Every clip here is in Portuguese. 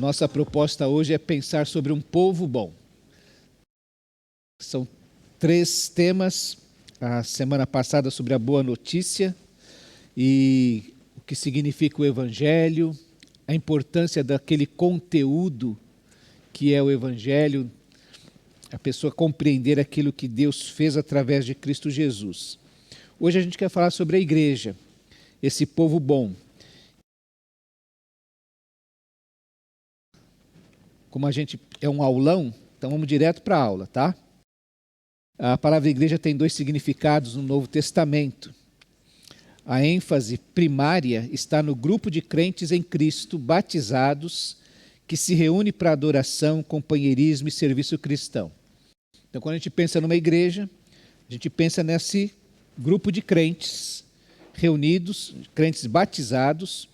Nossa proposta hoje é pensar sobre um povo bom. São 3 temas. A semana passada sobre a boa notícia e o que significa o Evangelho, a importância daquele conteúdo que é o Evangelho, a pessoa compreender aquilo que Deus fez através de Cristo Jesus. Hoje a gente quer falar sobre a igreja, esse povo bom. Como a gente é um aulão, então vamos direto para a aula, tá? A palavra igreja tem 2 significados no Novo Testamento. A ênfase primária está no grupo de crentes em Cristo, batizados, que se reúne para adoração, companheirismo e serviço cristão. Então, quando a gente pensa numa igreja, a gente pensa nesse grupo de crentes reunidos, crentes batizados,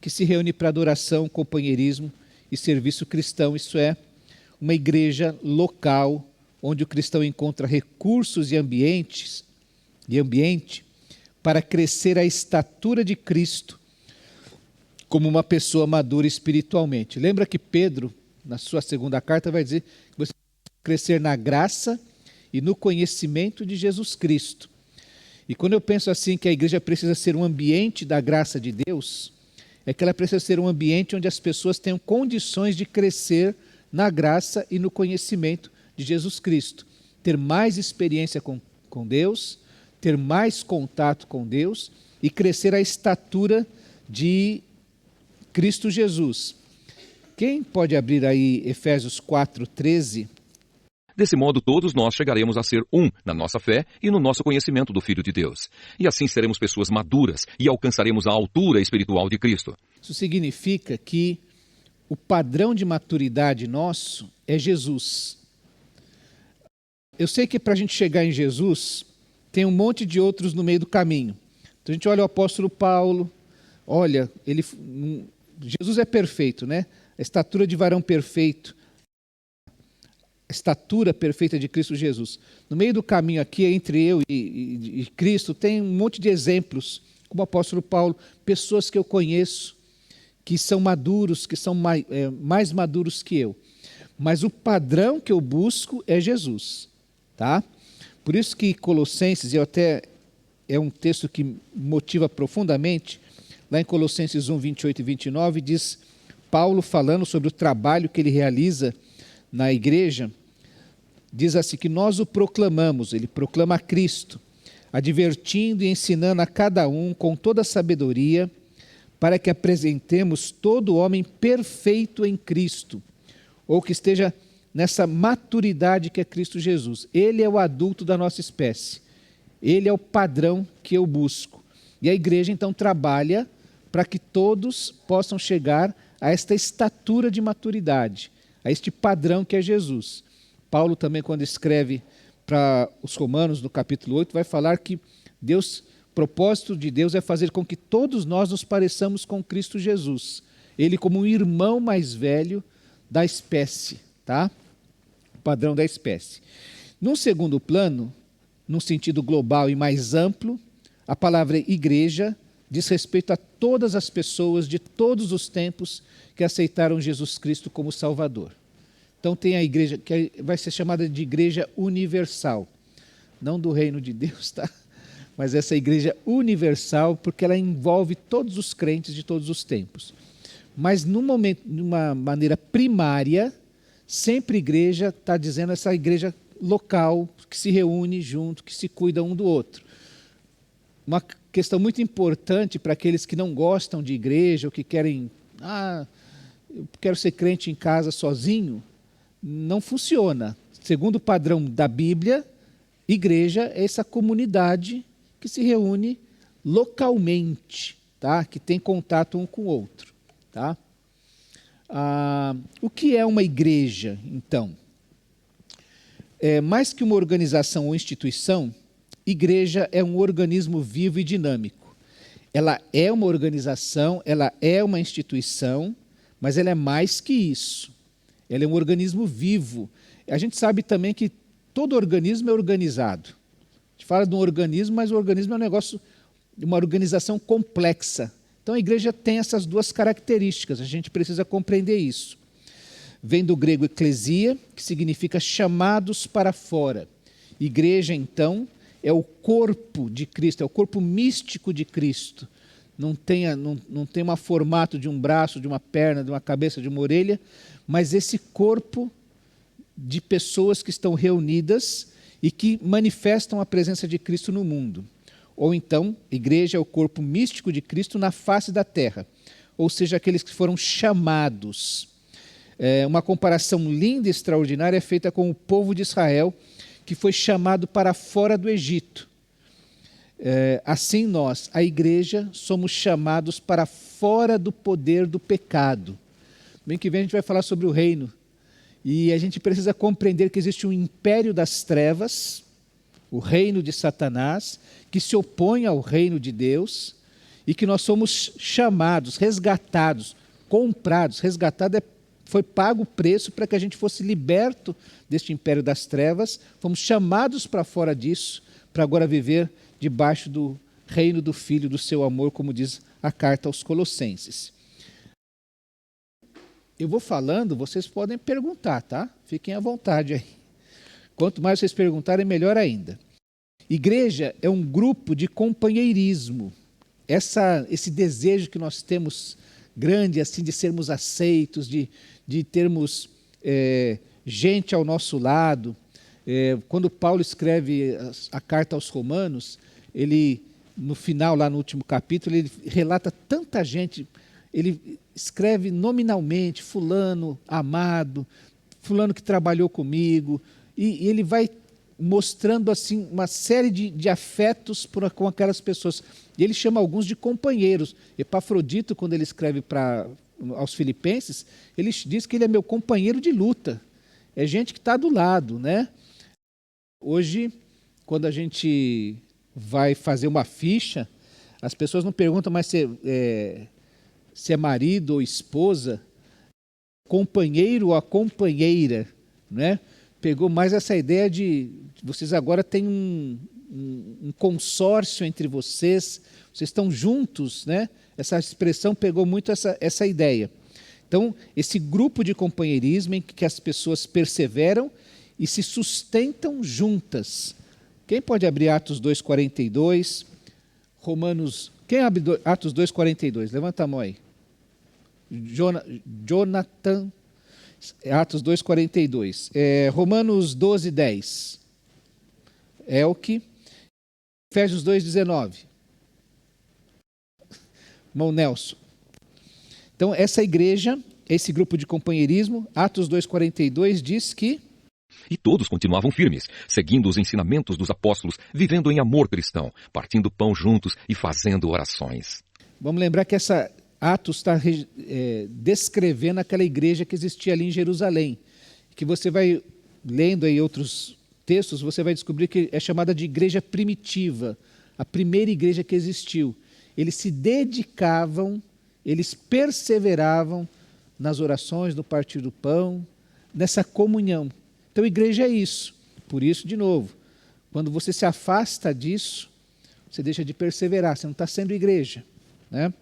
que se reúne para adoração, companheirismo e serviço cristão. Isso é uma igreja local, onde o cristão encontra recursos e ambiente para crescer à estatura de Cristo como uma pessoa madura espiritualmente. Lembra que Pedro, na sua segunda carta, vai dizer que você tem que crescer na graça e no conhecimento de Jesus Cristo. E quando eu penso assim que a igreja precisa ser um ambiente da graça de Deus, é que ela precisa ser um ambiente onde as pessoas tenham condições de crescer na graça e no conhecimento de Jesus Cristo. Ter mais experiência com Deus, ter mais contato com Deus e crescer à estatura de Cristo Jesus. Quem pode abrir aí Efésios 4:13? Desse modo, todos nós chegaremos a ser um na nossa fé e no nosso conhecimento do Filho de Deus. E assim seremos pessoas maduras e alcançaremos a altura espiritual de Cristo. Isso significa que o padrão de maturidade nosso é Jesus. Eu sei que para a gente chegar em Jesus, tem um monte de outros no meio do caminho. Então a gente olha o apóstolo Paulo, olha, Jesus é perfeito, né? A estatura de varão perfeito, a estatura perfeita de Cristo Jesus. No meio do caminho aqui, entre eu e Cristo, tem um monte de exemplos, como o apóstolo Paulo, pessoas que eu conheço, que são maduros, que são mais maduros que eu. Mas o padrão que eu busco é Jesus, tá? Por isso que Colossenses, é um texto que motiva profundamente, lá em Colossenses 1, 28 e 29, diz Paulo falando sobre o trabalho que ele realiza na igreja, diz assim que nós o proclamamos, ele proclama a Cristo, advertindo e ensinando a cada um com toda a sabedoria, para que apresentemos todo homem perfeito em Cristo, ou que esteja nessa maturidade que é Cristo Jesus. Ele é o adulto da nossa espécie, ele é o padrão que eu busco. E a igreja então trabalha para que todos possam chegar a esta estatura de maturidade, a este padrão que é Jesus. Paulo também, quando escreve para os Romanos, no capítulo 8, vai falar que o propósito de Deus é fazer com que todos nós nos pareçamos com Cristo Jesus. Ele como um irmão mais velho da espécie, tá? O padrão da espécie. Num segundo plano, num sentido global e mais amplo, a palavra igreja diz respeito a todas as pessoas de todos os tempos que aceitaram Jesus Cristo como Salvador. Então tem a igreja, que vai ser chamada de igreja universal. Não do reino de Deus, tá? Mas essa igreja universal, porque ela envolve todos os crentes de todos os tempos. Mas numa maneira primária, sempre igreja está dizendo essa igreja local, que se reúne junto, que se cuida um do outro. Uma questão muito importante para aqueles que não gostam de igreja, ou que querem, eu quero ser crente em casa sozinho, não funciona. Segundo o padrão da Bíblia, igreja é essa comunidade que se reúne localmente, tá? Que tem contato um com o outro. Tá? O que é uma igreja, então? Mais que uma organização ou instituição, igreja é um organismo vivo e dinâmico. Ela é uma organização, ela é uma instituição, mas ela é mais que isso. Ela é um organismo vivo. A gente sabe também que todo organismo é organizado. A gente fala de um organismo, mas o organismo é um negócio, uma organização complexa, Então a igreja tem essas duas características, a gente precisa compreender isso. Vem do grego eclesia, que significa chamados para fora. Igreja, então, é o corpo de Cristo, é o corpo místico de Cristo. Não tem um formato de um braço, de uma perna, de uma cabeça, de uma orelha, mas esse corpo de pessoas que estão reunidas e que manifestam a presença de Cristo no mundo. Ou então, igreja é o corpo místico de Cristo na face da terra, ou seja, aqueles que foram chamados. Uma comparação linda e extraordinária é feita com o povo de Israel, que foi chamado para fora do Egito. Assim nós, a igreja, somos chamados para fora do poder do pecado. Bem que vem a gente vai falar sobre o reino. E a gente precisa compreender que existe um império das trevas, o reino de Satanás, que se opõe ao reino de Deus, e que nós somos chamados, resgatados, comprados. Resgatado foi pago o preço para que a gente fosse liberto deste império das trevas. Fomos chamados para fora disso, para agora viver debaixo do reino do Filho, do seu amor, como diz a carta aos Colossenses. Eu vou falando, vocês podem perguntar, tá? Fiquem à vontade aí. Quanto mais vocês perguntarem, melhor ainda. Igreja é um grupo de companheirismo. Esse desejo que nós temos grande, assim, de sermos aceitos, de termos gente ao nosso lado. Quando Paulo escreve a carta aos Romanos, ele, no final, lá no último capítulo, ele relata tanta gente. Ele escreve nominalmente, fulano amado, fulano que trabalhou comigo, e ele vai mostrando assim uma série de afetos com aquelas pessoas. E ele chama alguns de companheiros. Epafrodito, quando ele escreve aos Filipenses, ele diz que ele é meu companheiro de luta. É gente que está do lado, né? Hoje, quando a gente vai fazer uma ficha, as pessoas não perguntam mais se é marido ou esposa, companheiro ou a companheira, né? Pegou mais essa ideia de vocês agora têm um consórcio entre vocês estão juntos, né? Essa expressão pegou muito essa ideia. Então, esse grupo de companheirismo em que as pessoas perseveram e se sustentam juntas. Quem pode abrir Atos 2,42? Quem abre Atos 2,42? Levanta a mão aí. Jonathan, Atos 2,42. Romanos 12,10. Elke. Efésios 2,19. Irmão Nelson. Então, essa igreja, esse grupo de companheirismo, Atos 2,42 diz que... E todos continuavam firmes, seguindo os ensinamentos dos apóstolos, vivendo em amor cristão, partindo pão juntos e fazendo orações. Vamos lembrar que essa Atos está descrevendo aquela igreja que existia ali em Jerusalém, que você vai lendo aí outros textos, você vai descobrir que é chamada de igreja primitiva, a primeira igreja que existiu. Eles se dedicavam, eles perseveravam nas orações, no partir do pão, nessa comunhão. Então, igreja é isso. Por isso, de novo, quando você se afasta disso, você deixa de perseverar, você não está sendo igreja, né?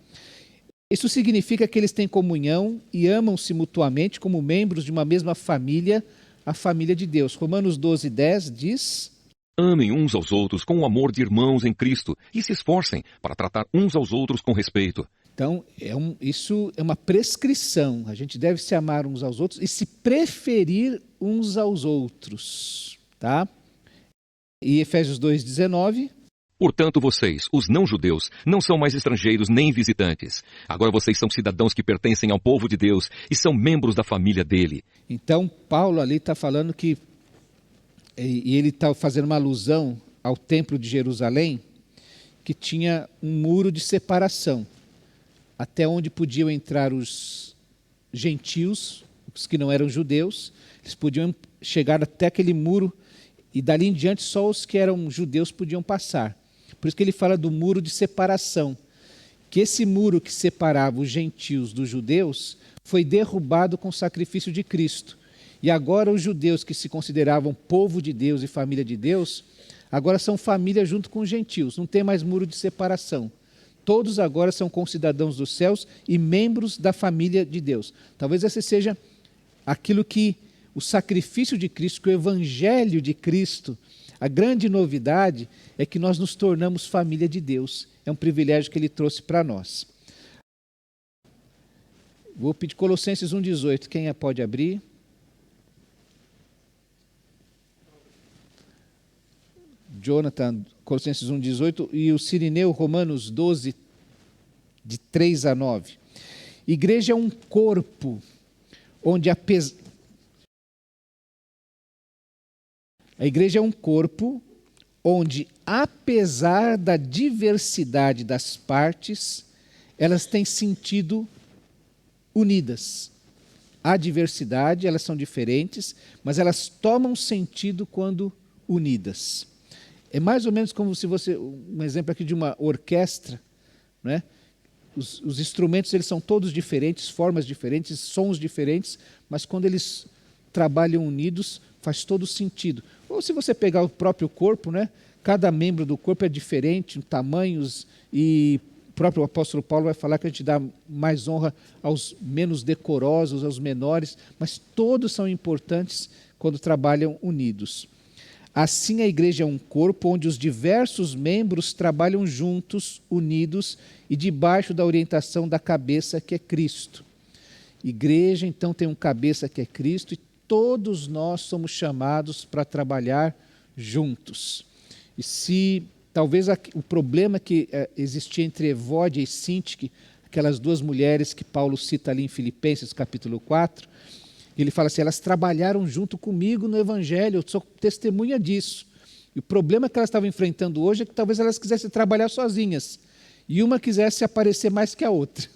Isso significa que eles têm comunhão e amam-se mutuamente como membros de uma mesma família, a família de Deus. Romanos 12,10 diz... Amem uns aos outros com o amor de irmãos em Cristo e se esforcem para tratar uns aos outros com respeito. Então, isso é uma prescrição. A gente deve se amar uns aos outros e se preferir uns aos outros. Tá? E Efésios 2,19... Portanto, vocês, os não-judeus, não são mais estrangeiros nem visitantes. Agora vocês são cidadãos que pertencem ao povo de Deus e são membros da família dele. Então, Paulo ali está falando que, e ele está fazendo uma alusão ao templo de Jerusalém, que tinha um muro de separação, até onde podiam entrar os gentios, os que não eram judeus, eles podiam chegar até aquele muro, e dali em diante só os que eram judeus podiam passar. Por isso que ele fala do muro de separação, que esse muro que separava os gentios dos judeus foi derrubado com o sacrifício de Cristo. E agora os judeus que se consideravam povo de Deus e família de Deus, agora são família junto com os gentios, não tem mais muro de separação. Todos agora são concidadãos dos céus e membros da família de Deus. Talvez esse seja aquilo que o sacrifício de Cristo, que o evangelho de Cristo, a grande novidade é que nós nos tornamos família de Deus. É um privilégio que Ele trouxe para nós. Vou pedir Colossenses 1,18. Quem pode abrir? Jonathan, Colossenses 1,18, e o Cirineu, Romanos 12, de 3 a 9. Igreja é um corpo onde a igreja é um corpo onde, apesar da diversidade das partes, elas têm sentido unidas. Há diversidade, elas são diferentes, mas elas tomam sentido quando unidas. É mais ou menos como se você, um exemplo aqui de uma orquestra, né? Os instrumentos eles são todos diferentes, formas diferentes, sons diferentes, mas quando eles trabalham unidos, faz todo sentido. Ou se você pegar o próprio corpo, né? Cada membro do corpo é diferente, em tamanhos, e o próprio apóstolo Paulo vai falar que a gente dá mais honra aos menos decorosos, aos menores, mas todos são importantes quando trabalham unidos. Assim, a igreja é um corpo onde os diversos membros trabalham juntos, unidos e debaixo da orientação da cabeça que é Cristo. Igreja, então, tem um cabeça que é Cristo e todos nós somos chamados para trabalhar juntos. E se talvez o problema que existia entre Evódia e Sintique, aquelas duas mulheres que Paulo cita ali em Filipenses capítulo 4, ele fala assim, elas trabalharam junto comigo no Evangelho, eu sou testemunha disso. E o problema que elas estavam enfrentando hoje é que talvez elas quisessem trabalhar sozinhas, e uma quisesse aparecer mais que a outra.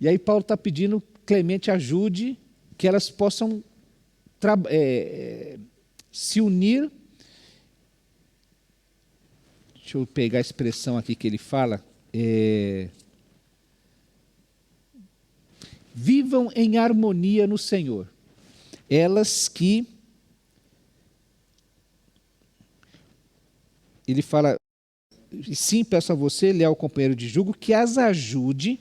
E aí Paulo está pedindo, Clemente ajude, que elas possam se unir. Deixa eu pegar a expressão aqui que ele fala. Vivam em harmonia no Senhor. Elas que... Ele fala, sim, peço a você, leal companheiro de jugo, que as ajude,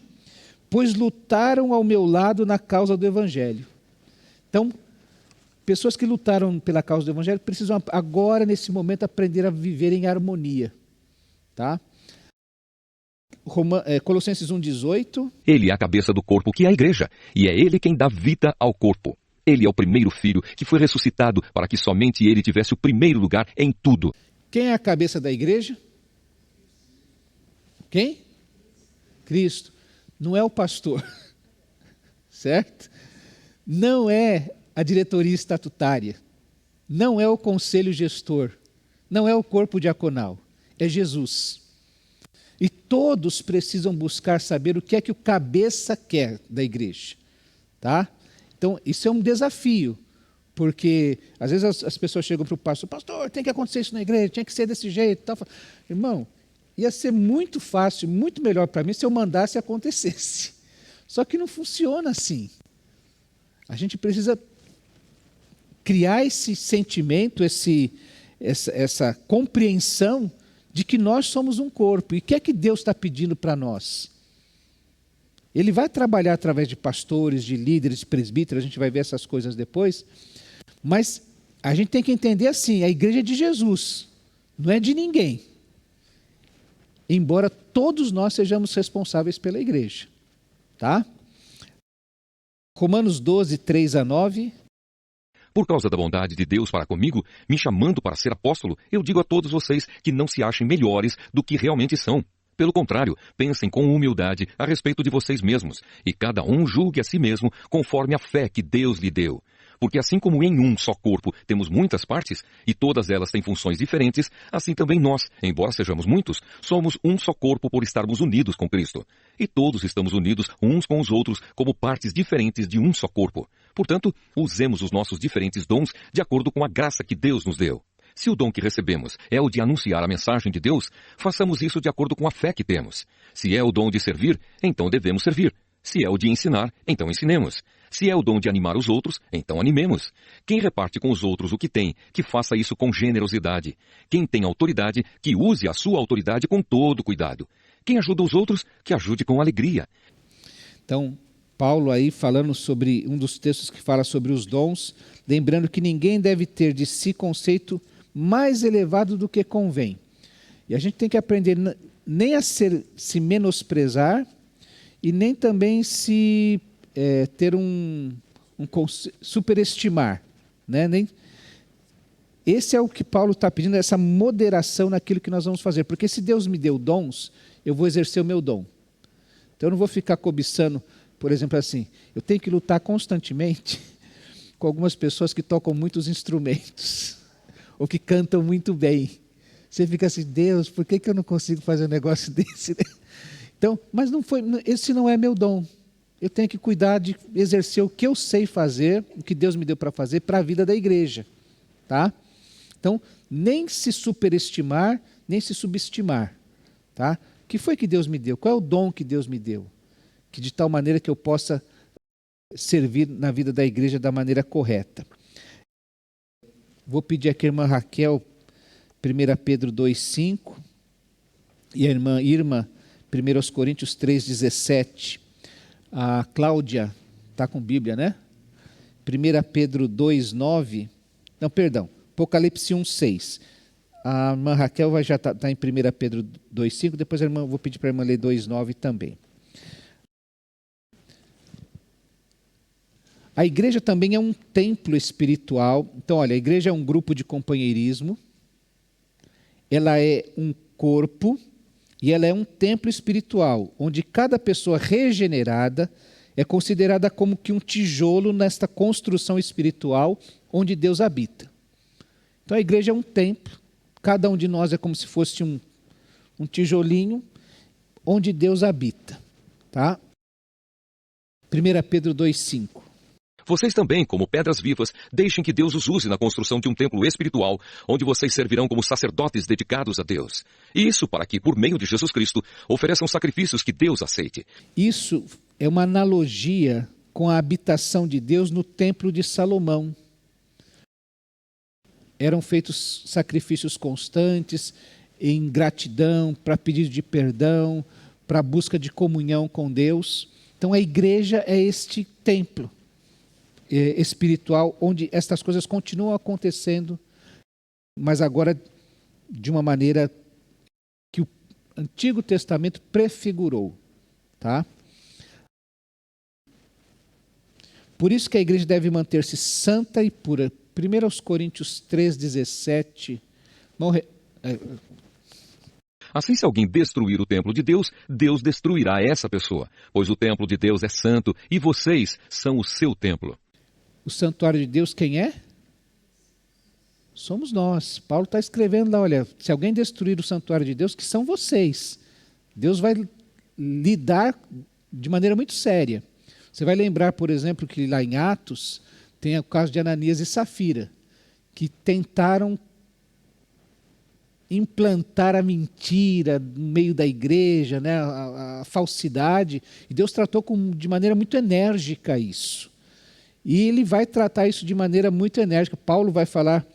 pois lutaram ao meu lado na causa do Evangelho. Então, pessoas que lutaram pela causa do Evangelho precisam agora, nesse momento, aprender a viver em harmonia. Tá? Colossenses 1,18. Ele é a cabeça do corpo, que é a igreja, e é ele quem dá vida ao corpo. Ele é o primeiro filho que foi ressuscitado para que somente ele tivesse o primeiro lugar em tudo. Quem é a cabeça da igreja? Quem? Cristo. Não é o pastor, certo? Não é a diretoria estatutária, não é o conselho gestor, não é o corpo diaconal, é Jesus. E todos precisam buscar saber o que é que o cabeça quer da igreja, tá? Então, isso é um desafio, porque às vezes as pessoas chegam para o pastor, tem que acontecer isso na igreja, tinha que ser desse jeito. Tal. Irmão, ia ser muito fácil, muito melhor para mim se eu mandasse e acontecesse. Só que não funciona assim. A gente precisa criar esse sentimento, essa compreensão de que nós somos um corpo. E o que é que Deus está pedindo para nós? Ele vai trabalhar através de pastores, de líderes, de presbíteros, a gente vai ver essas coisas depois, mas a gente tem que entender assim, a igreja é de Jesus, não é de ninguém. Embora todos nós sejamos responsáveis pela igreja. Tá? Romanos 12, 3 a 9. Por causa da bondade de Deus para comigo, me chamando para ser apóstolo, eu digo a todos vocês que não se achem melhores do que realmente são. Pelo contrário, pensem com humildade a respeito de vocês mesmos, e cada um julgue a si mesmo conforme a fé que Deus lhe deu. Porque assim como em um só corpo temos muitas partes, e todas elas têm funções diferentes, assim também nós, embora sejamos muitos, somos um só corpo por estarmos unidos com Cristo. E todos estamos unidos uns com os outros como partes diferentes de um só corpo. Portanto, usemos os nossos diferentes dons de acordo com a graça que Deus nos deu. Se o dom que recebemos é o de anunciar a mensagem de Deus, façamos isso de acordo com a fé que temos. Se é o dom de servir, então devemos servir. Se é o de ensinar, então ensinemos. Se é o dom de animar os outros, então animemos. Quem reparte com os outros o que tem, que faça isso com generosidade. Quem tem autoridade, que use a sua autoridade com todo cuidado. Quem ajuda os outros, que ajude com alegria. Então, Paulo aí falando sobre um dos textos que fala sobre os dons, lembrando que ninguém deve ter de si conceito mais elevado do que convém. E a gente tem que aprender nem a se menosprezar e nem também se ter superestimar, né? Esse é o que Paulo está pedindo, essa moderação naquilo que nós vamos fazer. Porque se Deus me deu dons, eu vou exercer o meu dom. Então eu não vou ficar cobiçando, por exemplo, assim, eu tenho que lutar constantemente com algumas pessoas que tocam muitos instrumentos, ou que cantam muito bem. Você fica assim, Deus, por que eu não consigo fazer um negócio desse? Então, mas esse não é meu dom. Eu tenho que cuidar de exercer o que eu sei fazer, o que Deus me deu para fazer, para a vida da igreja. Tá? Então, nem se superestimar, nem se subestimar. Tá? O que foi que Deus me deu? Qual é o dom que Deus me deu? Que de tal maneira que eu possa servir na vida da igreja da maneira correta. Vou pedir aqui a irmã Raquel, 1 Pedro 2,5, e a irmã Irma, 1 Coríntios 3,17. A Cláudia está com Bíblia, né? 1 Pedro 2,9. Não, perdão. Apocalipse 1,6. A irmã Raquel já está em 1 Pedro 2,5. Depois vou pedir para a irmã ler 2,9 também. A igreja também é um templo espiritual. Então, olha, a igreja é um grupo de companheirismo. Ela é um corpo. E ela é um templo espiritual, onde cada pessoa regenerada é considerada como que um tijolo nesta construção espiritual onde Deus habita. Então a igreja é um templo, cada um de nós é como se fosse um tijolinho onde Deus habita. Tá? 1 Pedro 2,5. Vocês também, como pedras vivas, deixem que Deus os use na construção de um templo espiritual, onde vocês servirão como sacerdotes dedicados a Deus. E isso para que, por meio de Jesus Cristo, ofereçam sacrifícios que Deus aceite. Isso é uma analogia com a habitação de Deus no templo de Salomão. Eram feitos sacrifícios constantes, em gratidão, para pedido de perdão, para busca de comunhão com Deus. Então a igreja é este templo espiritual, onde estas coisas continuam acontecendo, mas agora de uma maneira que o Antigo Testamento prefigurou. Tá? Por isso que a igreja deve manter-se santa e pura. 1 Coríntios 3,17. Assim, se alguém destruir o templo de Deus, Deus destruirá essa pessoa, pois o templo de Deus é santo e vocês são o seu templo. O santuário de Deus quem é? Somos nós. Paulo está escrevendo lá, olha, se alguém destruir o santuário de Deus, que são vocês. Deus vai lidar de maneira muito séria. Você vai lembrar, por exemplo, que lá em Atos tem o caso de Ananias e Safira, que tentaram implantar a mentira no meio da igreja, né, a falsidade, e Deus tratou de maneira muito enérgica isso. E ele vai tratar isso de maneira muito enérgica. Paulo vai falar,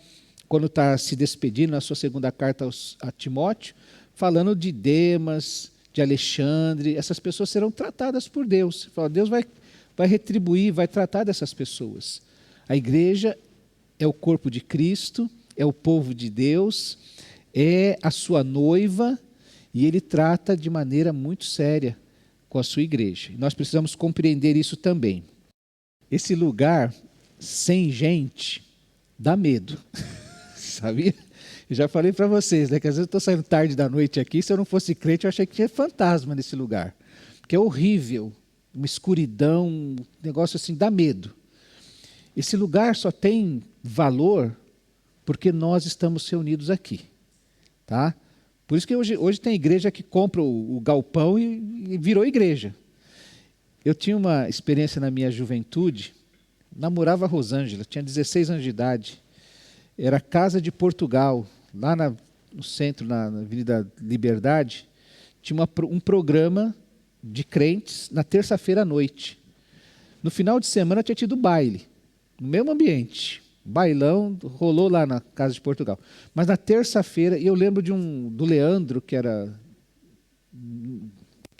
quando está se despedindo na sua segunda carta a Timóteo, falando de Demas, de Alexandre, essas pessoas serão tratadas por Deus. Deus vai retribuir, vai tratar dessas pessoas. A igreja é o corpo de Cristo, é o povo de Deus, é a sua noiva, e ele trata de maneira muito séria com a sua igreja. E nós precisamos compreender isso também. Esse lugar sem gente dá medo, sabia? Eu já falei para vocês, né, que às vezes eu estou saindo tarde da noite aqui, se eu não fosse crente eu achei que tinha fantasma nesse lugar, porque é horrível, uma escuridão, um negócio assim, dá medo. Esse lugar só tem valor porque nós estamos reunidos aqui. Tá? Por isso que hoje tem igreja que compra o galpão e virou igreja. Eu tinha uma experiência na minha juventude, namorava a Rosângela, tinha 16 anos de idade. Era Casa de Portugal, lá no centro, na Avenida Liberdade, tinha um programa de crentes na terça-feira à noite. No final de semana tinha tido baile, no mesmo ambiente. Bailão rolou lá na Casa de Portugal. Mas na terça-feira, e eu lembro do Leandro, que era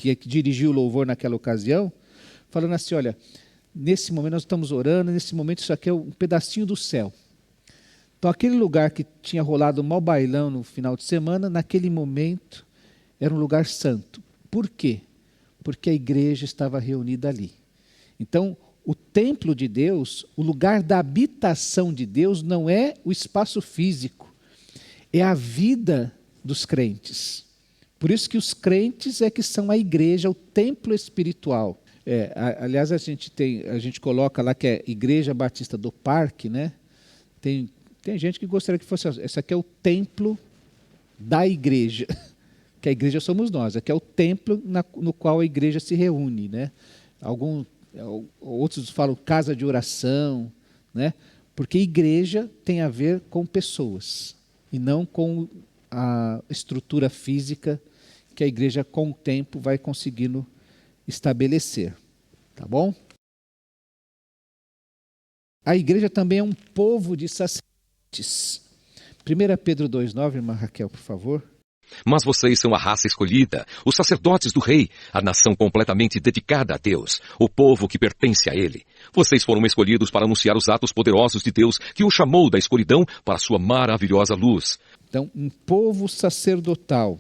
que dirigiu o louvor naquela ocasião, falando assim, olha, nesse momento nós estamos orando, nesse momento isso aqui é um pedacinho do céu. Então aquele lugar que tinha rolado um mau bailão no final de semana, naquele momento era um lugar santo. Por quê? Porque a igreja estava reunida ali. Então, o templo de Deus, o lugar da habitação de Deus, não é o espaço físico, é a vida dos crentes. Por isso que os crentes é que são a igreja, o templo espiritual. Aliás, a gente coloca lá que é Igreja Batista do Parque, né? Tem gente que gostaria que fosse, esse aqui é o templo da igreja, que a igreja somos nós, aqui é o templo no qual a igreja se reúne, né? Outros falam casa de oração, né? Porque igreja tem a ver com pessoas e não com a estrutura física que a igreja com o tempo vai conseguindo estabelecer, tá bom? A igreja também é um povo de sacerdotes. 1 Pedro 2,9, irmã Raquel, por favor. Mas vocês são a raça escolhida, os sacerdotes do rei, a nação completamente dedicada a Deus, o povo que pertence a Ele. Vocês foram escolhidos para anunciar os atos poderosos de Deus que o chamou da escuridão para a sua maravilhosa luz. Então, um povo sacerdotal,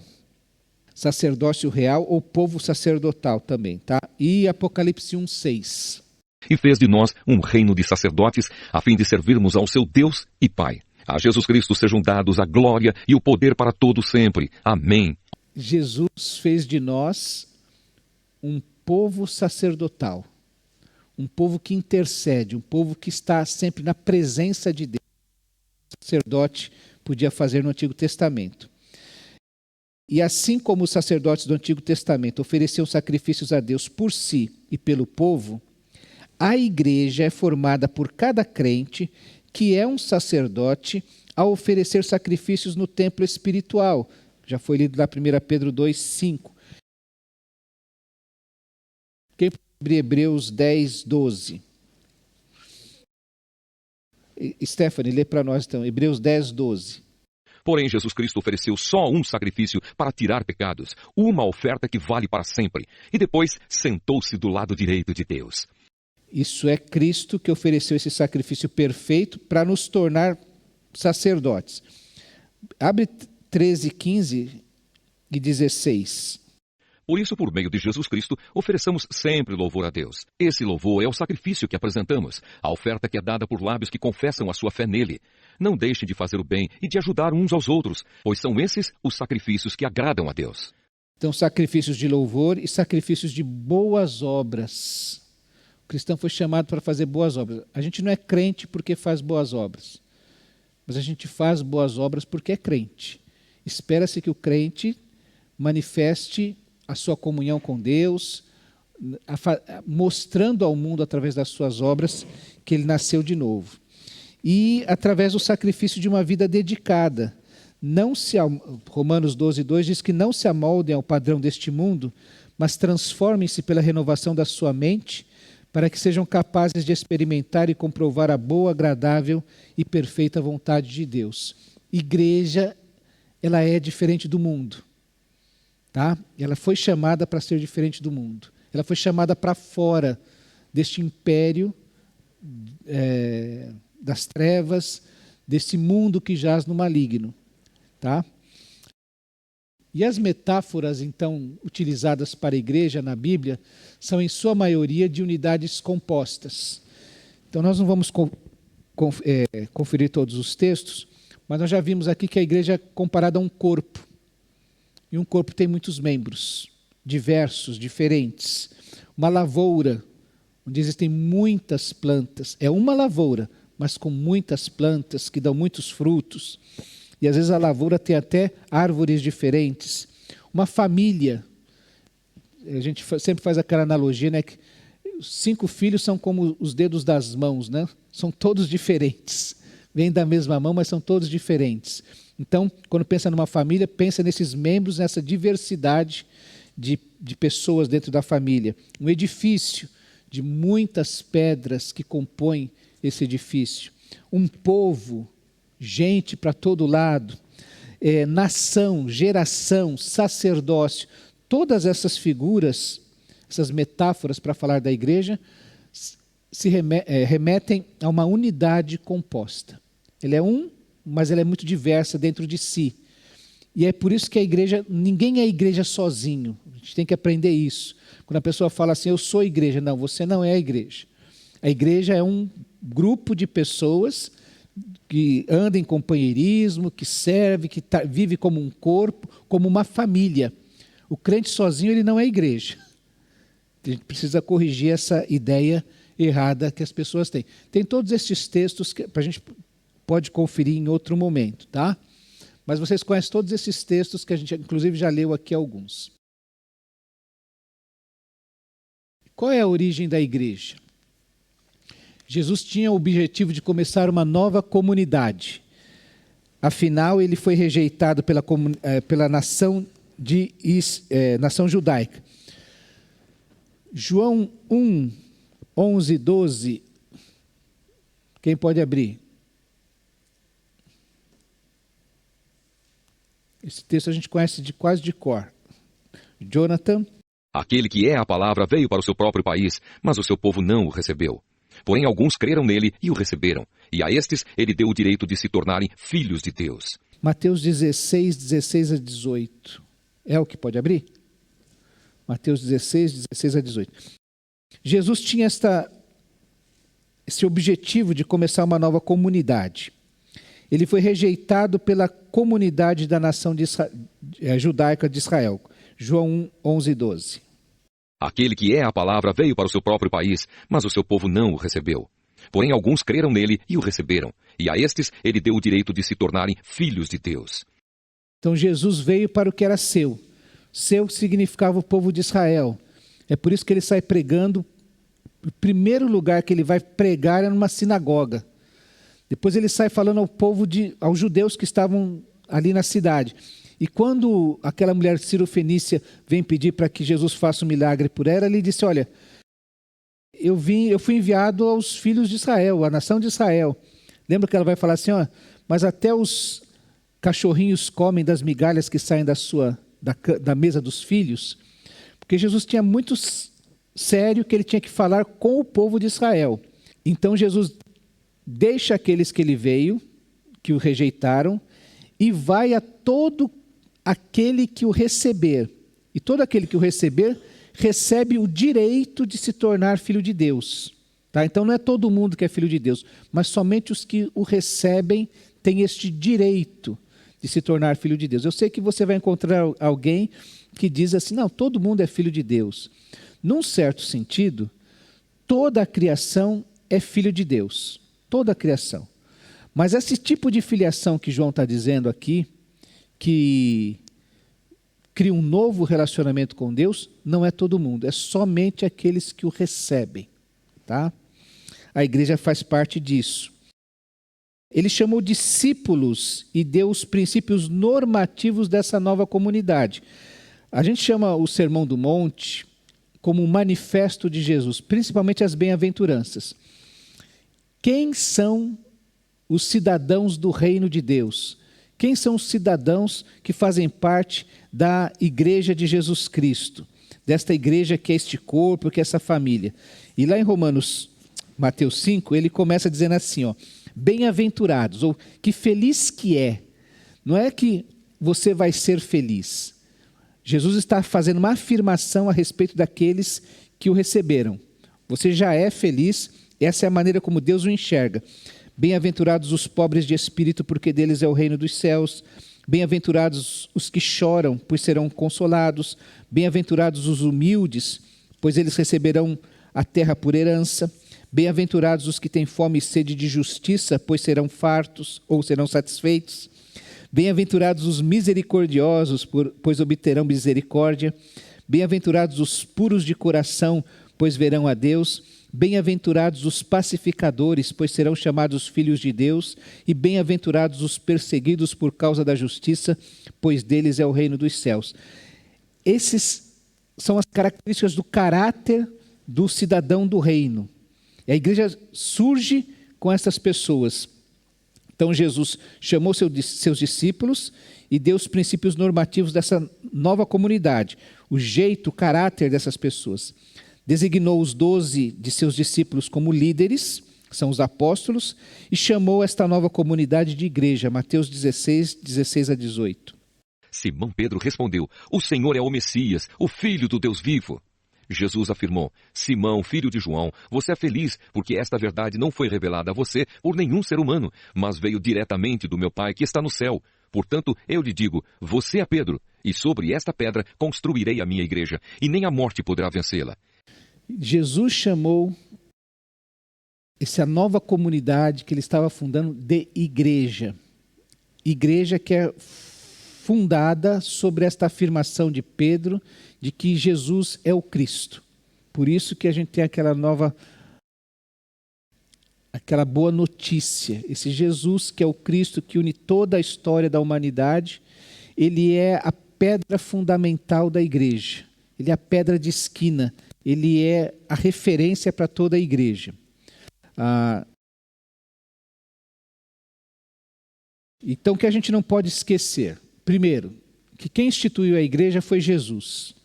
sacerdócio real ou povo sacerdotal também, tá? E Apocalipse 1,6. E fez de nós um reino de sacerdotes, a fim de servirmos ao seu Deus e Pai. A Jesus Cristo sejam dados a glória e o poder para todo sempre. Amém. Jesus fez de nós um povo sacerdotal, um povo que intercede, um povo que está sempre na presença de Deus. O sacerdote podia fazer no Antigo Testamento. E assim como os sacerdotes do Antigo Testamento ofereciam sacrifícios a Deus por si e pelo povo, a igreja é formada por cada crente que é um sacerdote a oferecer sacrifícios no templo espiritual. Já foi lido lá 1 Pedro 2,5. Quem abre Hebreus 10:12? Stephanie, lê para nós então, Hebreus 10:12. Porém, Jesus Cristo ofereceu só um sacrifício para tirar pecados, uma oferta que vale para sempre, e depois sentou-se do lado direito de Deus. Isso é Cristo que ofereceu esse sacrifício perfeito para nos tornar sacerdotes. Abre 13:15 e 16. Por isso, por meio de Jesus Cristo, ofereçamos sempre louvor a Deus. Esse louvor é o sacrifício que apresentamos, a oferta que é dada por lábios que confessam a sua fé nele. Não deixem de fazer o bem e de ajudar uns aos outros, pois são esses os sacrifícios que agradam a Deus. Então, sacrifícios de louvor e sacrifícios de boas obras. O cristão foi chamado para fazer boas obras. A gente não é crente porque faz boas obras, mas a gente faz boas obras porque é crente. Espera-se que o crente manifeste a sua comunhão com Deus, mostrando ao mundo através das suas obras que ele nasceu de novo. E através do sacrifício de uma vida dedicada. Romanos 12:2 diz que não se amoldem ao padrão deste mundo, mas transformem-se pela renovação da sua mente, para que sejam capazes de experimentar e comprovar a boa, agradável e perfeita vontade de Deus. Igreja, ela é diferente do mundo. Tá? Ela foi chamada para ser diferente do mundo. Ela foi chamada para fora deste império das trevas, desse mundo que jaz no maligno. Tá? E as metáforas, então, utilizadas para a igreja na Bíblia, são, em sua maioria, de unidades compostas. Então, nós não vamos conferir todos os textos, mas nós já vimos aqui que a igreja é comparada a um corpo. E um corpo tem muitos membros, diversos, diferentes. Uma lavoura, onde existem muitas plantas. É uma lavoura, mas com muitas plantas que dão muitos frutos. E às vezes a lavoura tem até árvores diferentes. Uma família, a gente sempre faz aquela analogia, né, que 5 filhos são como os dedos das mãos, né? São todos diferentes. Vêm da mesma mão, mas são todos diferentes. Então, quando pensa numa família, pensa nesses membros, nessa diversidade de pessoas dentro da família. Um edifício de muitas pedras que compõem esse edifício. Um povo, gente para todo lado, nação, geração, sacerdócio, todas essas figuras, essas metáforas para falar da igreja, se remetem a uma unidade composta. Ele é um, mas ela é muito diversa dentro de si. E é por isso que a igreja, ninguém é igreja sozinho. A gente tem que aprender isso. Quando a pessoa fala assim, eu sou igreja. Não, você não é a igreja. A igreja é um grupo de pessoas que andam em companheirismo, que serve, que vive como um corpo, como uma família. O crente sozinho, ele não é igreja. A gente precisa corrigir essa ideia errada que as pessoas têm. Tem todos esses textos que a gente pode conferir em outro momento, tá? Mas vocês conhecem todos esses textos que a gente, inclusive, já leu aqui alguns. Qual é a origem da igreja? Jesus tinha o objetivo de começar uma nova comunidade. Afinal, ele foi rejeitado pela nação judaica. João 1, 11, 12. Quem pode abrir? Esse texto a gente conhece quase de cor. Jonathan. Aquele que é a palavra veio para o seu próprio país, mas o seu povo não o recebeu. Porém, alguns creram nele e o receberam. E a estes ele deu o direito de se tornarem filhos de Deus. Mateus 16, 16 a 18. É o que pode abrir? Mateus 16, 16 a 18. Jesus tinha esse objetivo de começar uma nova comunidade. Ele foi rejeitado pela comunidade da nação judaica de Israel. João 1, 11 e 12. Aquele que é a palavra veio para o seu próprio país, mas o seu povo não o recebeu. Porém, alguns creram nele e o receberam. E a estes ele deu o direito de se tornarem filhos de Deus. Então Jesus veio para o que era seu. Seu significava o povo de Israel. É por isso que ele sai pregando. O primeiro lugar que ele vai pregar é numa sinagoga. Depois ele sai falando ao povo, aos judeus que estavam ali na cidade. E quando aquela mulher Cirofenícia vem pedir para que Jesus faça um milagre por ela, ele disse, olha, eu fui enviado aos filhos de Israel, à nação de Israel. Lembra que ela vai falar assim, ó, mas até os cachorrinhos comem das migalhas que saem da mesa dos filhos? Porque Jesus tinha muito sério que ele tinha que falar com o povo de Israel. Então Jesus deixa aqueles que ele veio, que o rejeitaram, e vai a todo aquele que o receber. E todo aquele que o receber recebe o direito de se tornar filho de Deus. Tá? Então não é todo mundo que é filho de Deus, mas somente os que o recebem têm este direito de se tornar filho de Deus. Eu sei que você vai encontrar alguém que diz assim, não, todo mundo é filho de Deus. Num certo sentido, toda a criação é filho de Deus. Toda a criação. Mas esse tipo de filiação que João está dizendo aqui, que cria um novo relacionamento com Deus, não é todo mundo, é somente aqueles que o recebem. Tá? A igreja faz parte disso. Ele chamou discípulos e deu os princípios normativos dessa nova comunidade. A gente chama o Sermão do Monte como um manifesto de Jesus, principalmente as bem-aventuranças. Quem são os cidadãos do reino de Deus? Quem são os cidadãos que fazem parte da igreja de Jesus Cristo? Desta igreja que é este corpo, que é essa família. E lá em Mateus 5, ele começa dizendo assim, ó, bem-aventurados, ou que feliz que é. Não é que você vai ser feliz. Jesus está fazendo uma afirmação a respeito daqueles que o receberam. Você já é feliz, essa é a maneira como Deus o enxerga. Bem-aventurados os pobres de espírito, porque deles é o reino dos céus. Bem-aventurados os que choram, pois serão consolados. Bem-aventurados os humildes, pois eles receberão a terra por herança. Bem-aventurados os que têm fome e sede de justiça, pois serão fartos ou serão satisfeitos. Bem-aventurados os misericordiosos, pois obterão misericórdia. Bem-aventurados os puros de coração, pois verão a Deus. Bem-aventurados os pacificadores, pois serão chamados filhos de Deus. E bem-aventurados os perseguidos por causa da justiça, pois deles é o reino dos céus. Essas são as características do caráter do cidadão do reino. E a igreja surge com essas pessoas Então Jesus chamou seus discípulos e deu os princípios normativos dessa nova comunidade, o jeito, o caráter dessas pessoas. Designou os 12 de seus discípulos como líderes, que são os apóstolos, e chamou esta nova comunidade de igreja, Mateus 16, 16 a 18. Simão Pedro respondeu: O Senhor é o Messias, o Filho do Deus vivo. Jesus afirmou: Simão, filho de João, você é feliz, porque esta verdade não foi revelada a você por nenhum ser humano, mas veio diretamente do meu Pai que está no céu. Portanto, eu lhe digo, você é Pedro, e sobre esta pedra construirei a minha igreja, e nem a morte poderá vencê-la. Jesus chamou essa nova comunidade que ele estava fundando de igreja. Igreja que é fundada sobre esta afirmação de Pedro de que Jesus é o Cristo. Por isso que a gente tem aquela boa notícia. Esse Jesus que é o Cristo, que une toda a história da humanidade, ele é a pedra fundamental da igreja. Ele é a pedra de esquina. Ele é a referência para toda a igreja. Então, o que a gente não pode esquecer? Primeiro, que quem instituiu a igreja foi Jesus.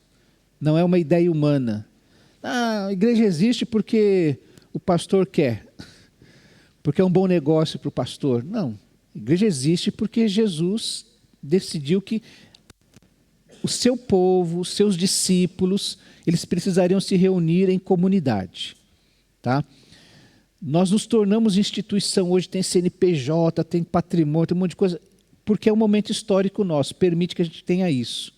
Não é uma ideia humana. A igreja existe porque o pastor quer. Porque é um bom negócio para o pastor. Não. A igreja existe porque Jesus decidiu que o seu povo, os seus discípulos, eles precisariam se reunir em comunidade. Tá? Nós nos tornamos instituição. Hoje tem CNPJ, tem patrimônio, tem um monte de coisa. Porque é um momento histórico nosso, permite que a gente tenha isso.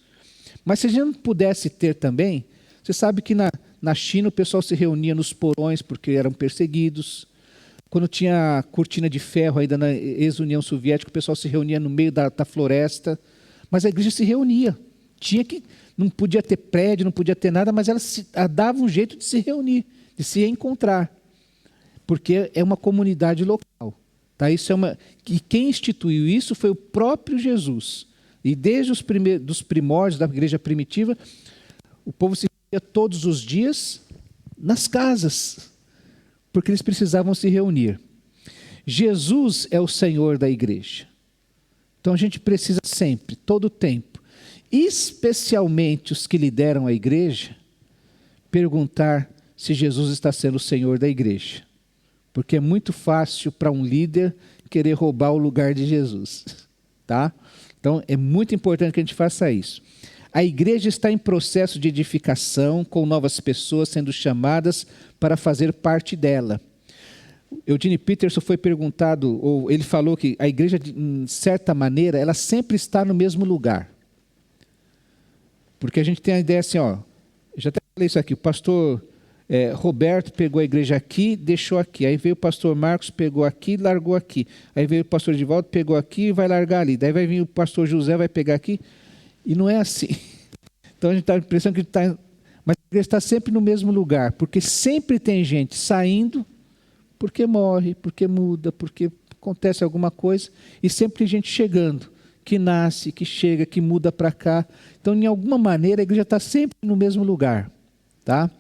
Mas se a gente não pudesse ter também, você sabe que na China o pessoal se reunia nos porões porque eram perseguidos. Quando tinha cortina de ferro ainda na ex-União Soviética, o pessoal se reunia no meio da floresta. Mas a igreja se reunia. Não podia ter prédio, não podia ter nada, mas ela dava um jeito de se reunir, de se encontrar. Porque é uma comunidade local. Tá? E quem instituiu isso foi o próprio Jesus. E desde dos primórdios da igreja primitiva, o povo se reunia todos os dias nas casas, porque eles precisavam se reunir. Jesus é o Senhor da igreja. Então a gente precisa sempre, todo o tempo, especialmente os que lideram a igreja, perguntar se Jesus está sendo o Senhor da igreja. Porque é muito fácil para um líder querer roubar o lugar de Jesus. Tá? Então, é muito importante que a gente faça isso. A igreja está em processo de edificação, com novas pessoas sendo chamadas para fazer parte dela. Eugene Peterson foi perguntado, ou ele falou que a igreja, de certa maneira, ela sempre está no mesmo lugar. Porque a gente tem a ideia assim, eu já até falei isso aqui, o pastor Roberto pegou a igreja aqui, deixou aqui. Aí veio o pastor Marcos, pegou aqui, largou aqui. Aí veio o pastor Edivaldo, pegou aqui e vai largar ali. Daí vai vir o pastor José, vai pegar aqui. E não é assim. Então a gente está com a impressão que mas a igreja está sempre no mesmo lugar, porque sempre tem gente saindo, porque morre, porque muda, porque acontece alguma coisa, e sempre tem gente chegando, que nasce, que chega, que muda para cá. Então, de alguma maneira, a igreja está sempre no mesmo lugar. Tá?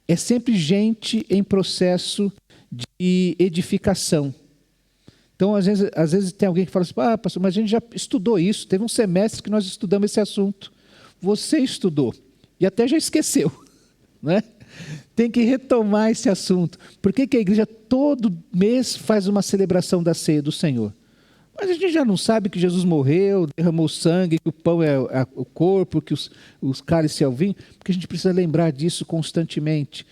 É sempre gente em processo de edificação. Então, às vezes tem alguém que fala assim, pastor, mas a gente já estudou isso, teve um semestre que nós estudamos esse assunto. Você estudou e até já esqueceu. Né? Tem que retomar esse assunto. Por que a igreja todo mês faz uma celebração da ceia do Senhor? Mas a gente já não sabe que Jesus morreu, derramou sangue, que o pão é o corpo, que os cálices é o vinho, porque a gente precisa lembrar disso constantemente.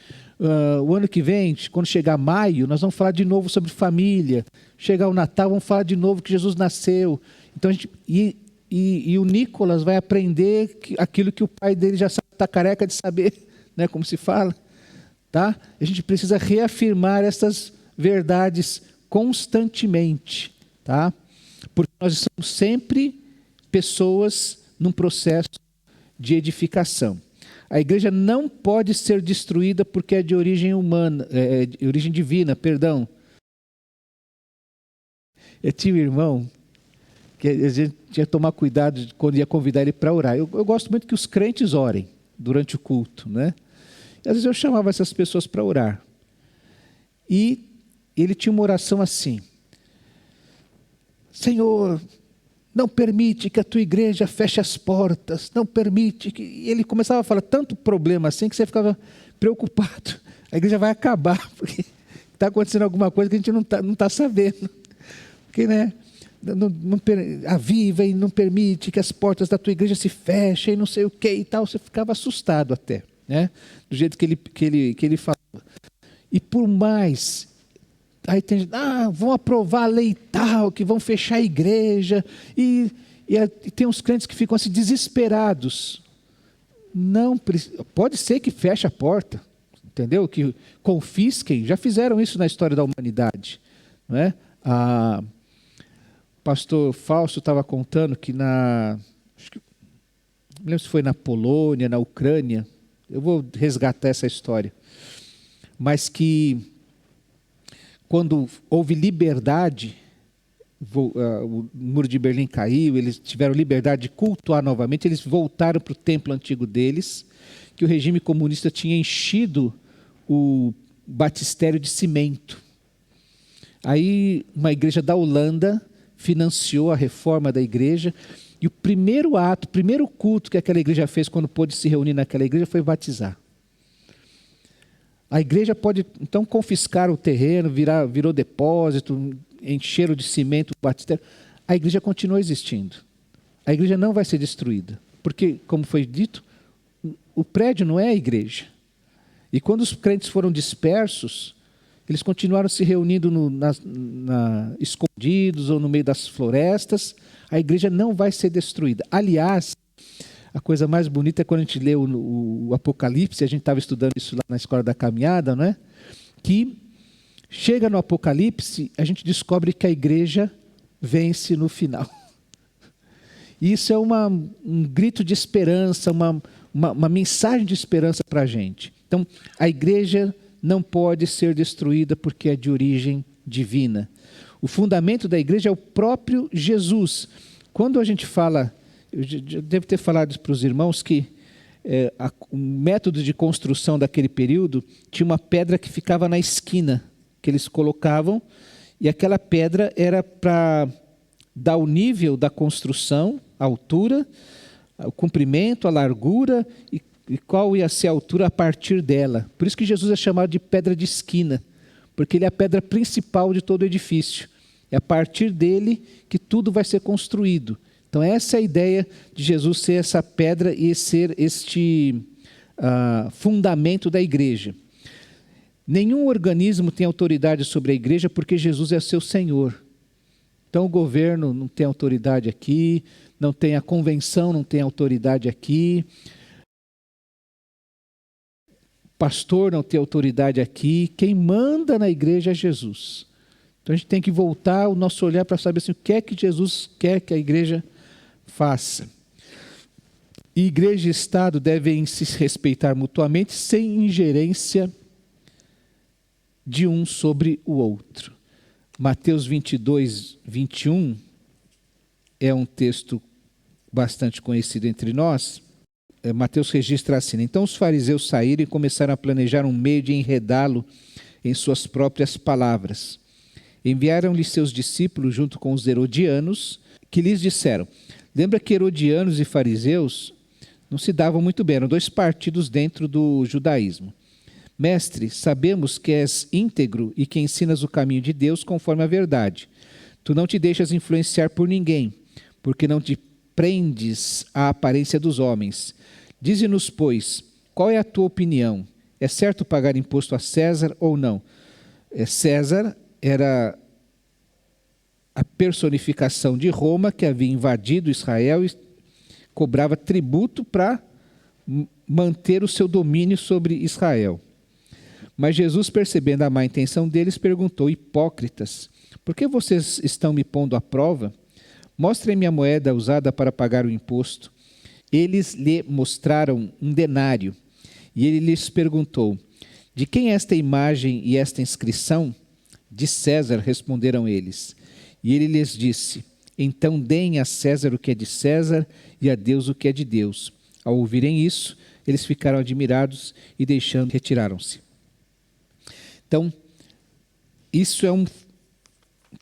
O ano que vem, quando chegar maio, nós vamos falar de novo sobre família. Chegar o Natal, vamos falar de novo que Jesus nasceu. Então, e o Nicolas vai aprender aquilo que o pai dele já está careca de saber, né, como se fala. Tá? A gente precisa reafirmar essas verdades constantemente. Tá? Porque nós somos sempre pessoas num processo de edificação. A igreja não pode ser destruída porque é de origem humana, de origem divina, perdão. Eu tinha um irmão que a gente tinha que tomar cuidado quando ia convidar ele para orar. Eu gosto muito que os crentes orem durante o culto, né? E às vezes eu chamava essas pessoas para orar. E ele tinha uma oração assim: Senhor, não permite que a tua igreja feche as portas, não permite que... E ele começava a falar tanto problema assim que você ficava preocupado. A igreja vai acabar, porque está acontecendo alguma coisa que a gente não tá sabendo. Porque, né, aviva e não permite que as portas da tua igreja se fechem, não sei o que e tal. Você ficava assustado até, né, do jeito que ele falava. E por mais... Aí tem gente, vão aprovar a lei tal, que vão fechar a igreja. E tem uns crentes que ficam assim desesperados. Não, pode ser que feche a porta, entendeu? Que confisquem, já fizeram isso na história da humanidade. Não é? O pastor Fausto estava contando que não lembro se foi na Polônia, na Ucrânia, eu vou resgatar essa história, mas que quando houve liberdade, o muro de Berlim caiu, eles tiveram liberdade de cultuar novamente, eles voltaram para o templo antigo deles, que o regime comunista tinha enchido o batistério de cimento. Aí uma igreja da Holanda financiou a reforma da igreja, e o primeiro culto que aquela igreja fez quando pôde se reunir naquela igreja foi batizar. A igreja pode, então, confiscar o terreno, virou depósito, encheram de cimento o batistério. A igreja continua existindo. A igreja não vai ser destruída. Porque, como foi dito, o prédio não é a igreja. E quando os crentes foram dispersos, eles continuaram se reunindo escondidos ou no meio das florestas. A igreja não vai ser destruída. Aliás, a coisa mais bonita é quando a gente lê o Apocalipse, a gente estava estudando isso lá na Escola da Caminhada, não é? Que chega no Apocalipse, a gente descobre que a igreja vence no final. E isso é um grito de esperança, uma mensagem de esperança para a gente. Então, a igreja não pode ser destruída porque é de origem divina. O fundamento da igreja é o próprio Jesus. Quando a gente fala... Eu devo ter falado para os irmãos que o método de construção daquele período tinha uma pedra que ficava na esquina, que eles colocavam, e aquela pedra era para dar o nível da construção, a altura, o comprimento, a largura e qual ia ser a altura a partir dela. Por isso que Jesus é chamado de pedra de esquina, porque ele é a pedra principal de todo o edifício. É a partir dele que tudo vai ser construído. Então essa é a ideia de Jesus ser essa pedra e ser este fundamento da igreja. Nenhum organismo tem autoridade sobre a igreja porque Jesus é seu Senhor. Então o governo não tem autoridade aqui, não tem a convenção, não tem autoridade aqui. O pastor não tem autoridade aqui. Quem manda na igreja é Jesus. Então a gente tem que voltar o nosso olhar para saber assim, o que é que Jesus quer que a igreja faça. E igreja e Estado devem se respeitar mutuamente sem ingerência de um sobre o outro. Mateus 22, 21 é um texto bastante conhecido entre nós. Mateus registra assim: então os fariseus saíram e começaram a planejar um meio de enredá-lo em suas próprias palavras. Enviaram-lhe seus discípulos junto com os herodianos, que lhes disseram: lembra que herodianos e fariseus não se davam muito bem, eram dois partidos dentro do judaísmo. Mestre, sabemos que és íntegro e que ensinas o caminho de Deus conforme a verdade. Tu não te deixas influenciar por ninguém, porque não te prendes à aparência dos homens. Dize-nos, pois, qual é a tua opinião? É certo pagar imposto a César ou não? César era a personificação de Roma, que havia invadido Israel e cobrava tributo para manter o seu domínio sobre Israel. Mas Jesus, percebendo a má intenção deles, perguntou: hipócritas, por que vocês estão me pondo à prova? Mostrem-me a moeda usada para pagar o imposto. Eles lhe mostraram um denário, e ele lhes perguntou: de quem é esta imagem e esta inscrição? De César, responderam eles. E ele lhes disse: então deem a César o que é de César e a Deus o que é de Deus. Ao ouvirem isso, eles ficaram admirados e deixando, retiraram-se. Então, isso é um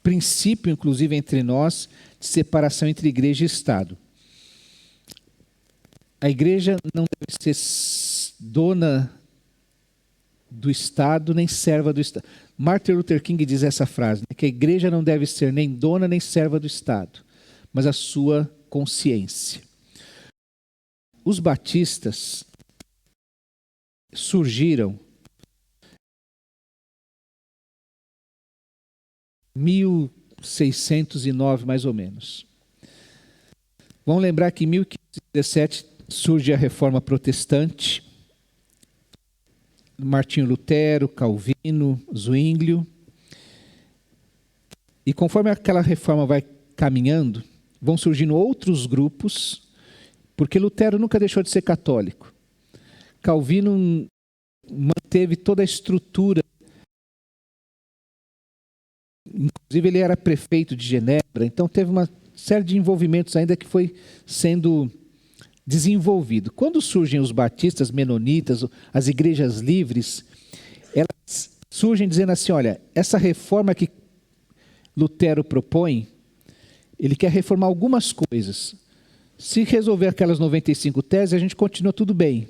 princípio, inclusive, entre nós, de separação entre igreja e Estado. A igreja não deve ser dona do Estado, nem serva do Estado. Martin Luther King diz essa frase, né, que a igreja não deve ser nem dona nem serva do Estado, mas a sua consciência. Os batistas surgiram em 1609, mais ou menos. Vamos lembrar que em 1517 surge a Reforma Protestante, Martinho Lutero, Calvino, Zwinglio. E conforme aquela reforma vai caminhando, vão surgindo outros grupos, porque Lutero nunca deixou de ser católico. Calvino manteve toda a estrutura. Inclusive ele era prefeito de Genebra, então teve uma série de envolvimentos ainda que foi sendo desenvolvido. Quando surgem os batistas, menonitas, as igrejas livres, elas surgem dizendo assim, olha, essa reforma que Lutero propõe, ele quer reformar algumas coisas. Se resolver aquelas 95 teses, a gente continua tudo bem.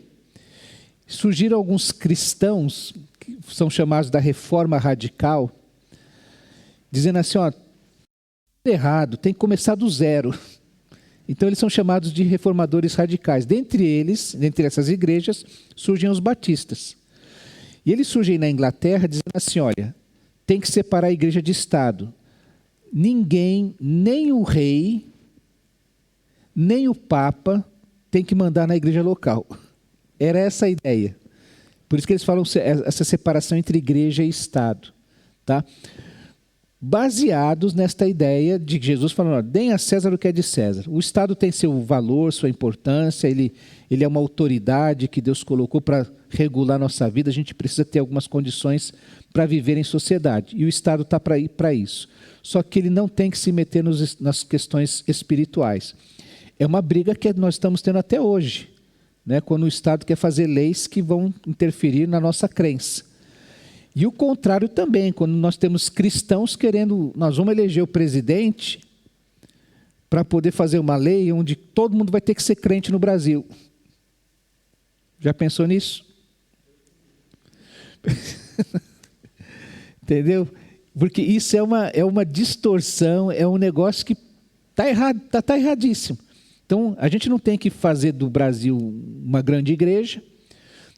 Surgiram alguns cristãos, que são chamados da reforma radical, dizendo assim, ó, errado, tem que começar do zero. Então eles são chamados de reformadores radicais. Dentre eles, dentre essas igrejas, surgem os batistas. E eles surgem na Inglaterra dizendo assim, olha, tem que separar a igreja de Estado. Ninguém, nem o rei, nem o papa, tem que mandar na igreja local. Era essa a ideia. Por isso que eles falam essa separação entre igreja e Estado. Tá? Baseados nesta ideia de Jesus falando, deem a César o que é de César. O Estado tem seu valor, sua importância, ele é uma autoridade que Deus colocou para regular nossa vida, a gente precisa ter algumas condições para viver em sociedade, e o Estado está para isso. Só que ele não tem que se meter nas questões espirituais. É uma briga que nós estamos tendo até hoje, né? Quando o Estado quer fazer leis que vão interferir na nossa crença. E o contrário também, quando nós temos cristãos querendo, nós vamos eleger o presidente para poder fazer uma lei onde todo mundo vai ter que ser crente no Brasil. Já pensou nisso? Entendeu? Porque isso é uma distorção, é um negócio que está errado, tá erradíssimo. Então, a gente não tem que fazer do Brasil uma grande igreja.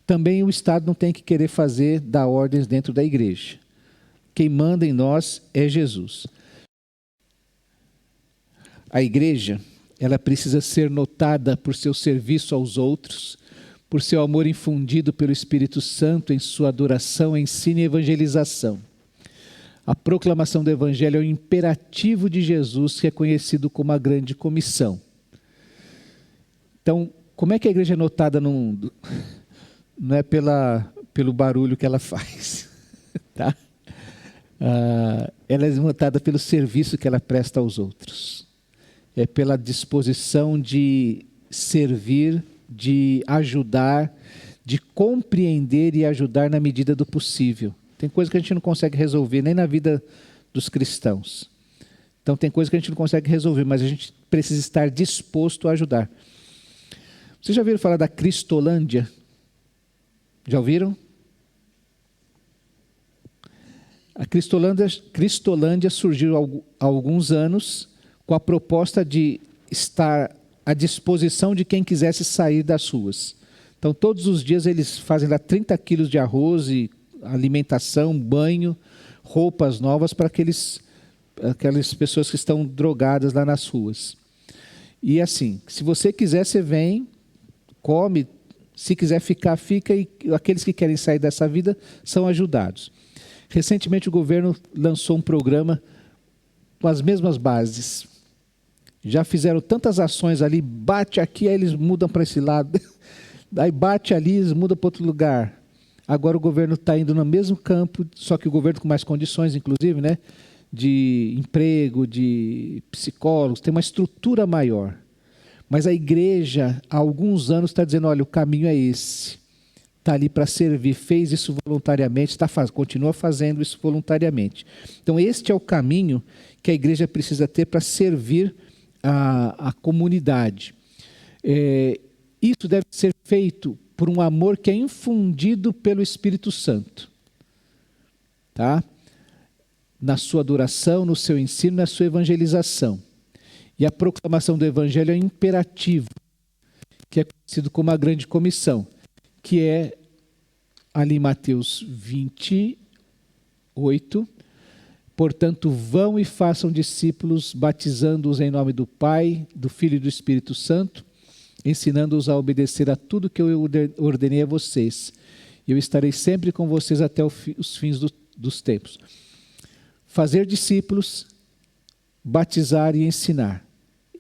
Também o Estado não tem que querer dar ordens dentro da igreja. Quem manda em nós é Jesus. A igreja, ela precisa ser notada por seu serviço aos outros, por seu amor infundido pelo Espírito Santo em sua adoração, ensino e evangelização. A proclamação do Evangelho é o imperativo de Jesus, que é conhecido como a grande comissão. Então, como é que a igreja é notada no mundo? Não é pelo barulho que ela faz, tá? Ela é notada pelo serviço que ela presta aos outros. É pela disposição de servir, de ajudar, de compreender e ajudar na medida do possível. Tem coisa que a gente não consegue resolver nem na vida dos cristãos. Então tem coisa que a gente não consegue resolver, mas a gente precisa estar disposto a ajudar. Vocês já ouviram falar da Cristolândia? Já ouviram? A Cristolândia surgiu há alguns anos com a proposta de estar à disposição de quem quisesse sair das ruas. Então, todos os dias eles fazem lá 30 quilos de arroz, e alimentação, banho, roupas novas para aquelas pessoas que estão drogadas lá nas ruas. E assim, se você quiser, você vem, come. Se quiser ficar, fica, e aqueles que querem sair dessa vida são ajudados. Recentemente o governo lançou um programa com as mesmas bases. Já fizeram tantas ações ali, bate aqui, aí eles mudam para esse lado, aí bate ali, eles mudam para outro lugar. Agora o governo está indo no mesmo campo, só que o governo com mais condições, inclusive, né, de emprego, de psicólogos, tem uma estrutura maior. Mas a igreja, há alguns anos, está dizendo, olha, o caminho é esse. está ali para servir, fez isso voluntariamente, continua fazendo isso voluntariamente. Então, este é o caminho que a igreja precisa ter para servir a comunidade. Isso deve ser feito por um amor que é infundido pelo Espírito Santo, tá? Na sua adoração, no seu ensino, na sua evangelização. E a proclamação do Evangelho é um imperativo, que é conhecido como a Grande Comissão, que é ali em Mateus 28, portanto, vão e façam discípulos, batizando-os em nome do Pai, do Filho e do Espírito Santo, ensinando-os a obedecer a tudo que eu ordenei a vocês. E eu estarei sempre com vocês até os fins dos tempos. Fazer discípulos, batizar e ensinar.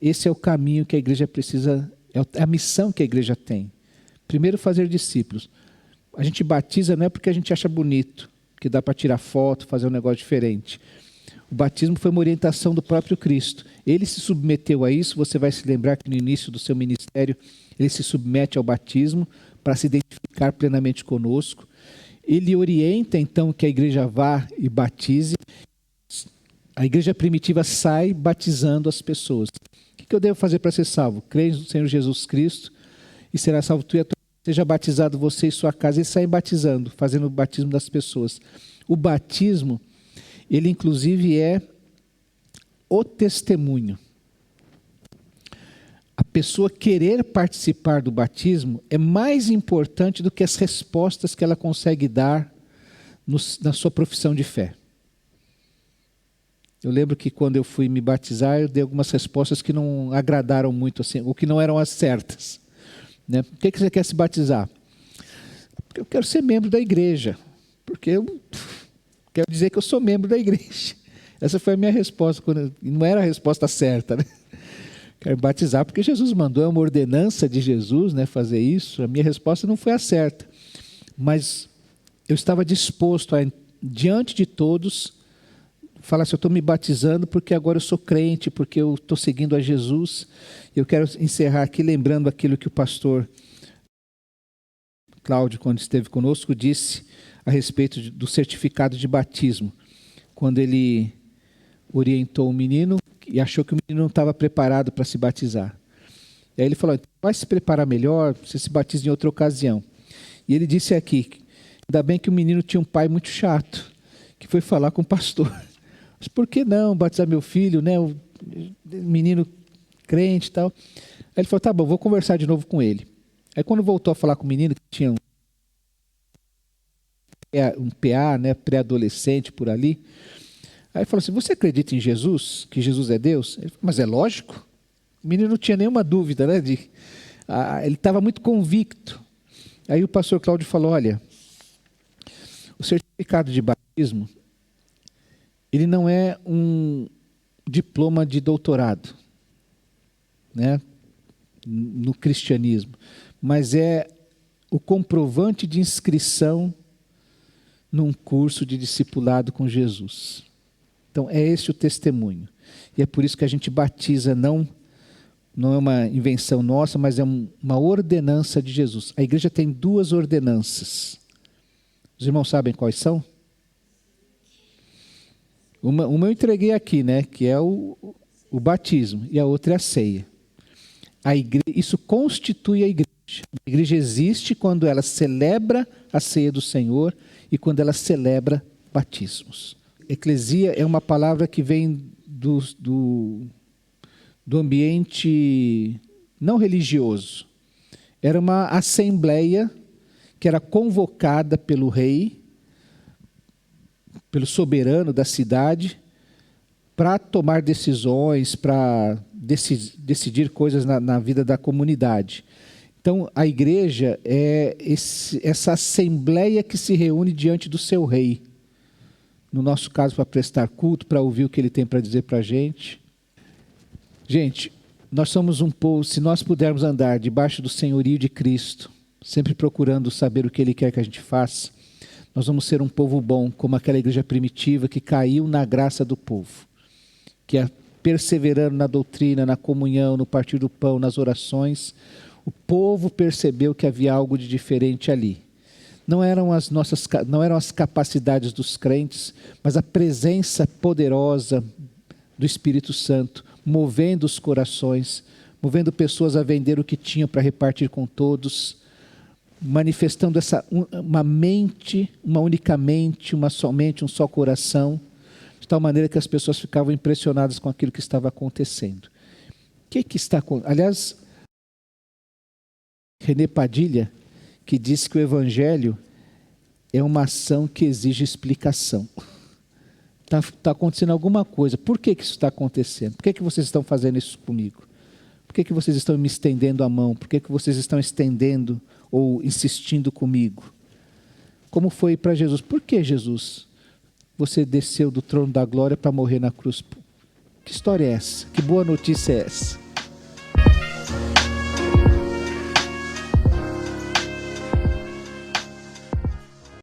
Esse é o caminho que a igreja precisa, é a missão que a igreja tem. Primeiro, fazer discípulos. A gente batiza não é porque a gente acha bonito, que dá para tirar foto, fazer um negócio diferente. O batismo foi uma orientação do próprio Cristo. Ele se submeteu a isso. Você vai se lembrar que no início do seu ministério, ele se submete ao batismo para se identificar plenamente conosco. Ele orienta, então, que a igreja vá e batize. A igreja primitiva sai batizando as pessoas. O que eu devo fazer para ser salvo? Creia no Senhor Jesus Cristo e será salvo tu e a tua. Seja batizado você e sua casa. Eles saem batizando, fazendo o batismo das pessoas. O batismo, ele inclusive é o testemunho. A pessoa querer participar do batismo é mais importante do que as respostas que ela consegue dar na sua profissão de fé. Eu lembro que quando eu fui me batizar, eu dei algumas respostas que não agradaram muito, assim, ou que não eram as certas. Né? Por que você quer se batizar? Porque eu quero ser membro da igreja. Porque eu quero dizer que eu sou membro da igreja. Essa foi a minha resposta. Não era a resposta certa. Né? Quero batizar porque Jesus mandou, é uma ordenança de Jesus, né, fazer isso. A minha resposta não foi a certa. Mas eu estava disposto a, diante de todos, falar assim, eu estou me batizando porque agora eu sou crente, porque eu estou seguindo a Jesus. Eu quero encerrar aqui lembrando aquilo que o pastor Cláudio, quando esteve conosco, disse a respeito do certificado de batismo. Quando ele orientou o menino e achou que o menino não estava preparado para se batizar. E aí ele falou, vai se preparar melhor, você se batiza em outra ocasião. E ele disse aqui, ainda bem que o menino tinha um pai muito chato, que foi falar com o pastor. Mas por que não batizar meu filho, né? O menino crente e tal. Aí ele falou, tá bom, vou conversar de novo com ele. Aí quando voltou a falar com o menino, que tinha um PA, né, pré-adolescente por ali, aí ele falou assim, você acredita em Jesus? Que Jesus é Deus? Ele falou, mas é lógico. O menino não tinha nenhuma dúvida, né? Ele estava muito convicto. Aí o pastor Cláudio falou, olha, o certificado de batismo, ele não é um diploma de doutorado, né, no cristianismo, mas é o comprovante de inscrição num curso de discipulado com Jesus. Então, é esse o testemunho. E é por isso que a gente batiza, não é uma invenção nossa, mas é uma ordenança de Jesus. A igreja tem 2 ordenanças. Os irmãos sabem quais são? Uma eu entreguei aqui, né, que é o batismo, e a outra é a ceia. Isso constitui a igreja. A igreja existe quando ela celebra a ceia do Senhor e quando ela celebra batismos. Eclesia é uma palavra que vem do ambiente não religioso. Era uma assembleia que era convocada pelo rei, pelo soberano da cidade, para tomar decisões, para decidir coisas na vida da comunidade. Então, a igreja é essa assembleia que se reúne diante do seu rei. No nosso caso, para prestar culto, para ouvir o que ele tem para dizer para a gente. Gente, nós somos um povo, se nós pudermos andar debaixo do senhorio de Cristo, sempre procurando saber o que ele quer que a gente faça, nós vamos ser um povo bom, como aquela igreja primitiva que caiu na graça do povo, que é perseverando na doutrina, na comunhão, no partir do pão, nas orações. O povo percebeu que havia algo de diferente ali. não eram as capacidades dos crentes, mas a presença poderosa do Espírito Santo, movendo os corações, movendo pessoas a vender o que tinham para repartir com todos, manifestando uma mente, uma única mente, uma somente, um só coração, de tal maneira que as pessoas ficavam impressionadas com aquilo que estava acontecendo. O que está acontecendo? Aliás, René Padilha, que disse que o Evangelho é uma ação que exige explicação. Está acontecendo alguma coisa. Por que isso está acontecendo? Por que vocês estão fazendo isso comigo? Por que vocês estão me estendendo a mão? Por que vocês estão estendendo ou insistindo comigo? Como foi para Jesus? Por que, Jesus, você desceu do trono da glória para morrer na cruz? Que história é essa? Que boa notícia é essa?